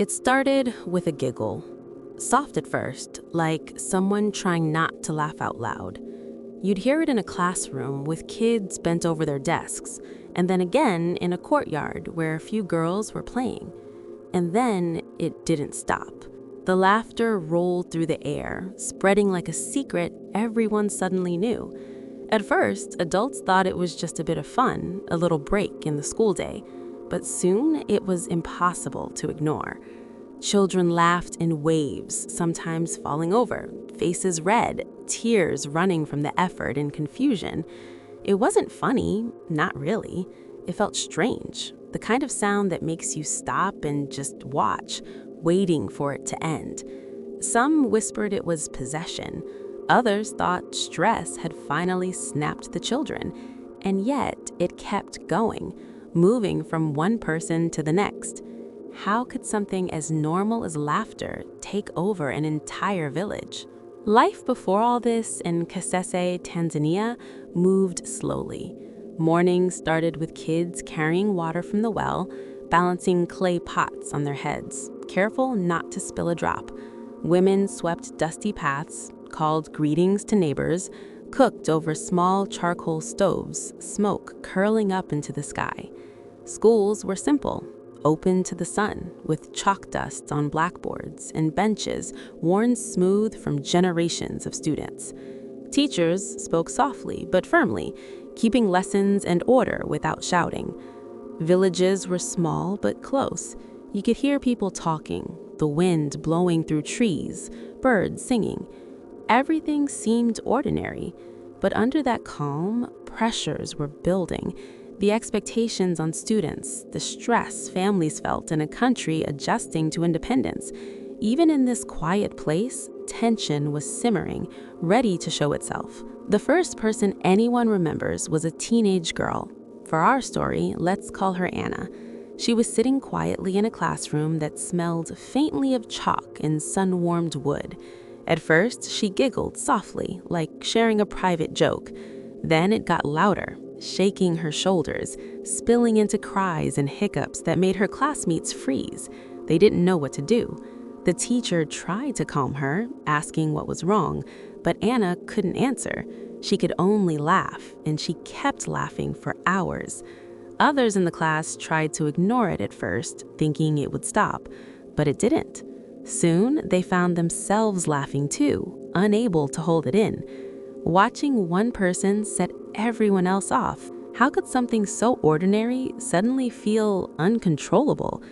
It started with a giggle. Soft at first, like someone trying not to laugh out loud. You'd hear it in a classroom with kids bent over their desks, and then again in a courtyard where a few girls were playing. And then it didn't stop. The laughter rolled through the air, spreading like a secret everyone suddenly knew. At first, adults thought it was just a bit of fun, a little break in the school day, but soon it was impossible to ignore. Children laughed in waves, sometimes falling over, faces red, tears running from the effort and confusion. It wasn't funny, not really. It felt strange, the kind of sound that makes you stop and just watch, waiting for it to end. Some whispered it was possession. Others thought stress had finally snapped the children. And yet it kept going, moving from one person to the next. How could something as normal as laughter take over an entire village? Life before all this in Kasese, Tanzania, moved slowly. Mornings started with kids carrying water from the well, balancing clay pots on their heads, careful not to spill a drop. Women swept dusty paths, called greetings to neighbors, cooked over small charcoal stoves, smoke curling up into the sky. Schools were simple, open to the sun, with chalk dust on blackboards and benches worn smooth from generations of students. Teachers spoke softly but firmly, keeping lessons and order without shouting. Villages were small but close. You could hear people talking, the wind blowing through trees, birds singing. Everything seemed ordinary, but under that calm, pressures were building. The expectations on students, the stress families felt in a country adjusting to independence. Even in this quiet place, tension was simmering, ready to show itself. The first person anyone remembers was a teenage girl. For our story, let's call her Anna. She was sitting quietly in a classroom that smelled faintly of chalk and sun-warmed wood. At first, she giggled softly, like sharing a private joke. Then it got louder, shaking her shoulders, spilling into cries and hiccups that made her classmates freeze. They didn't know what to do. The teacher tried to calm her, asking what was wrong, but Anna couldn't answer. She could only laugh, and she kept laughing for hours. Others in the class tried to ignore it at first, thinking it would stop, but it didn't. Soon, they found themselves laughing too, unable to hold it in. Watching one person set everyone else off. How could something so ordinary suddenly feel uncontrollable?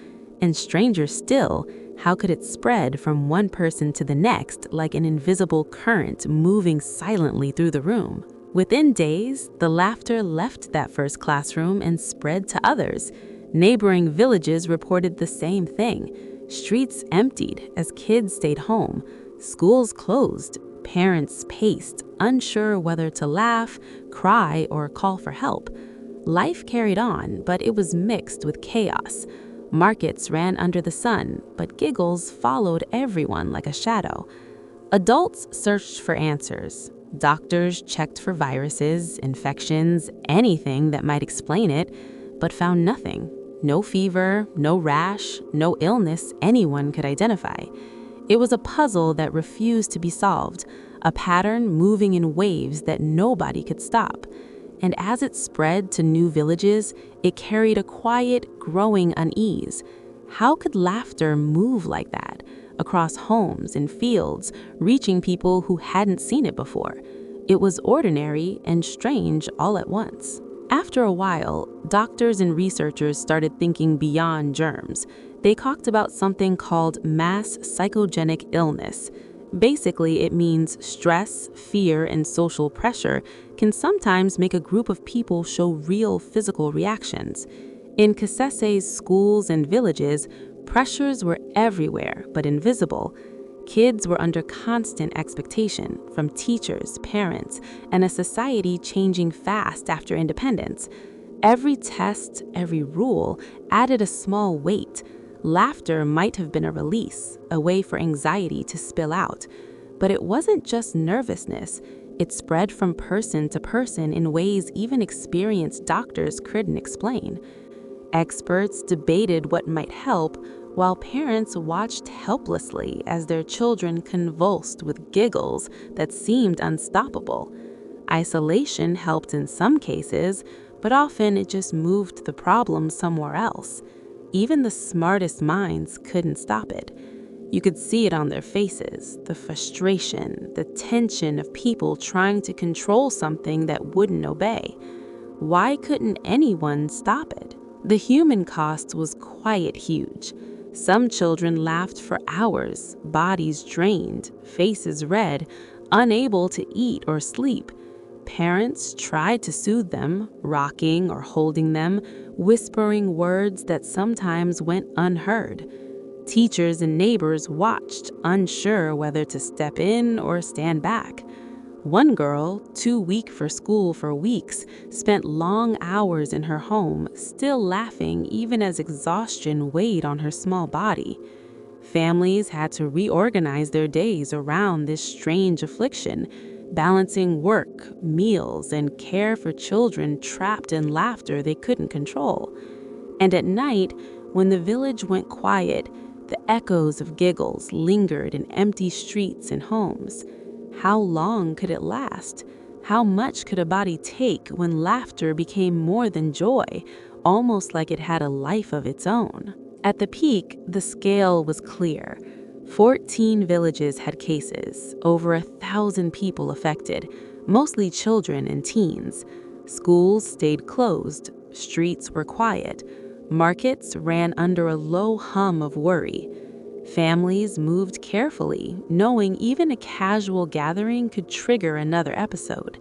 And stranger still, how could it spread from one person to the next like an invisible current moving silently through the room? Within days, the laughter left that first classroom and spread to others. Neighboring villages reported the same thing. Streets emptied as kids stayed home. Schools closed. Parents paced, unsure whether to laugh, cry, or call for help. Life carried on, but it was mixed with chaos. Markets ran under the sun, but giggles followed everyone like a shadow. Adults searched for answers. Doctors checked for viruses, infections, anything that might explain it, but found nothing. No fever, no rash, no illness anyone could identify. It was a puzzle that refused to be solved, a pattern moving in waves that nobody could stop. And as it spread to new villages, it carried a quiet, growing unease. How could laughter move like that, across homes and fields, reaching people who hadn't seen it before? It was ordinary and strange all at once. After a while, doctors and researchers started thinking beyond germs. They talked about something called mass psychogenic illness. Basically, it means stress, fear, and social pressure can sometimes make a group of people show real physical reactions. In Kasese's schools and villages, pressures were everywhere but invisible. Kids were under constant expectation from teachers, parents, and a society changing fast after independence. Every test, every rule added a small weight. Laughter might have been a release, a way for anxiety to spill out. But it wasn't just nervousness. It spread from person to person in ways even experienced doctors couldn't explain. Experts debated what might help, while parents watched helplessly as their children convulsed with giggles that seemed unstoppable. Isolation helped in some cases, but often it just moved the problem somewhere else. Even the smartest minds couldn't stop it. You could see it on their faces, the frustration, the tension of people trying to control something that wouldn't obey. Why couldn't anyone stop it? The human cost was quite huge. Some children laughed for hours, bodies drained, faces red, unable to eat or sleep. Parents tried to soothe them, rocking or holding them, whispering words that sometimes went unheard. Teachers and neighbors watched, unsure whether to step in or stand back. One girl, too weak for school for weeks, spent long hours in her home, still laughing even as exhaustion weighed on her small body. Families had to reorganize their days around this strange affliction, balancing work, meals, and care for children trapped in laughter they couldn't control. And at night, when the village went quiet, the echoes of giggles lingered in empty streets and homes. How long could it last? How much could a body take when laughter became more than joy, almost like it had a life of its own? At the peak, the scale was clear. 14 villages had cases, over 1,000 people affected, mostly children and teens. Schools stayed closed, streets were quiet, markets ran under a low hum of worry. Families moved carefully, knowing even a casual gathering could trigger another episode.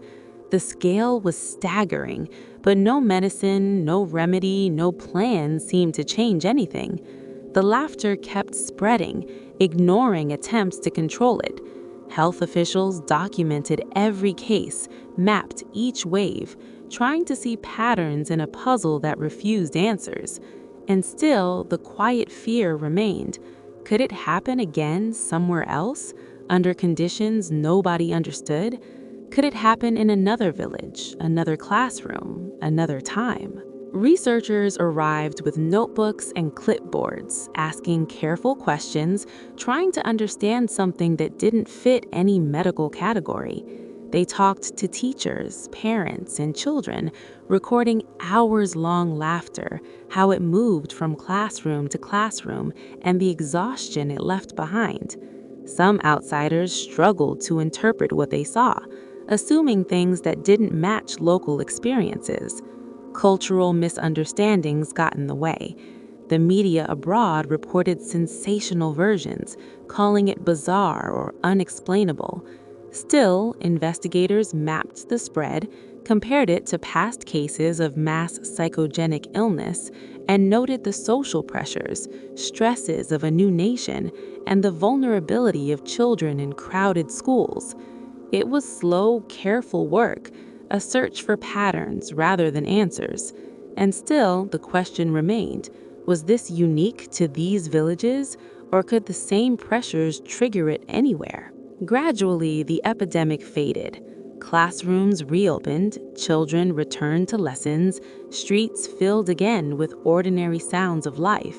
The scale was staggering, but no medicine, no remedy, no plan seemed to change anything. The laughter kept spreading, ignoring attempts to control it. Health officials documented every case, mapped each wave, trying to see patterns in a puzzle that refused answers. And still, the quiet fear remained. Could it happen again somewhere else, under conditions nobody understood? Could it happen in another village, another classroom, another time? Researchers arrived with notebooks and clipboards, asking careful questions, trying to understand something that didn't fit any medical category. They talked to teachers, parents, and children, recording hours-long laughter, how it moved from classroom to classroom, and the exhaustion it left behind. Some outsiders struggled to interpret what they saw, assuming things that didn't match local experiences. Cultural misunderstandings got in the way. The media abroad reported sensational versions, calling it bizarre or unexplainable. Still, investigators mapped the spread, compared it to past cases of mass psychogenic illness, and noted the social pressures, stresses of a new nation, and the vulnerability of children in crowded schools. It was slow, careful work, a search for patterns rather than answers. And still, the question remained, was this unique to these villages, or could the same pressures trigger it anywhere? Gradually, the epidemic faded. Classrooms reopened, children returned to lessons, streets filled again with ordinary sounds of life.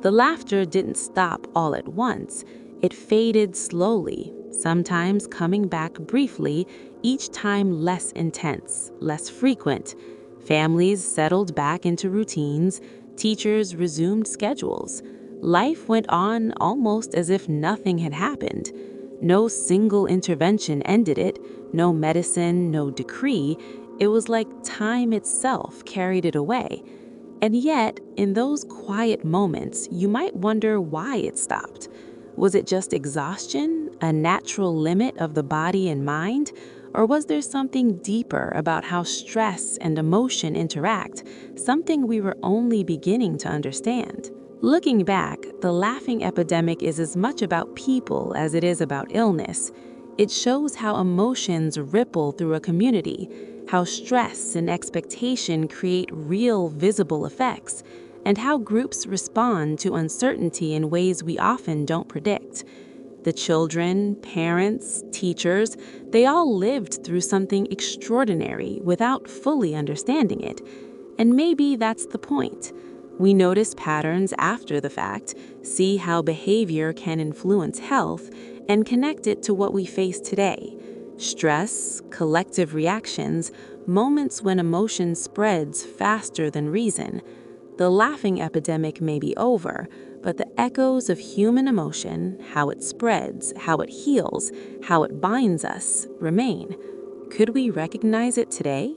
The laughter didn't stop all at once. It faded slowly, sometimes coming back briefly, each time less intense, less frequent. Families settled back into routines, teachers resumed schedules. Life went on almost as if nothing had happened. No single intervention ended it, no medicine, no decree. It was like time itself carried it away. And yet, in those quiet moments, you might wonder why it stopped. Was it just exhaustion, a natural limit of the body and mind? Or was there something deeper about how stress and emotion interact, something we were only beginning to understand? Looking back, the laughing epidemic is as much about people as it is about illness. It shows how emotions ripple through a community, how stress and expectation create real, visible effects, and how groups respond to uncertainty in ways we often don't predict. The children, parents, teachers, they all lived through something extraordinary without fully understanding it. And maybe that's the point. We notice patterns after the fact, see how behavior can influence health, and connect it to what we face today. Stress, collective reactions, moments when emotion spreads faster than reason. The laughing epidemic may be over, but the echoes of human emotion, how it spreads, how it heals, how it binds us, remain. Could we recognize it today?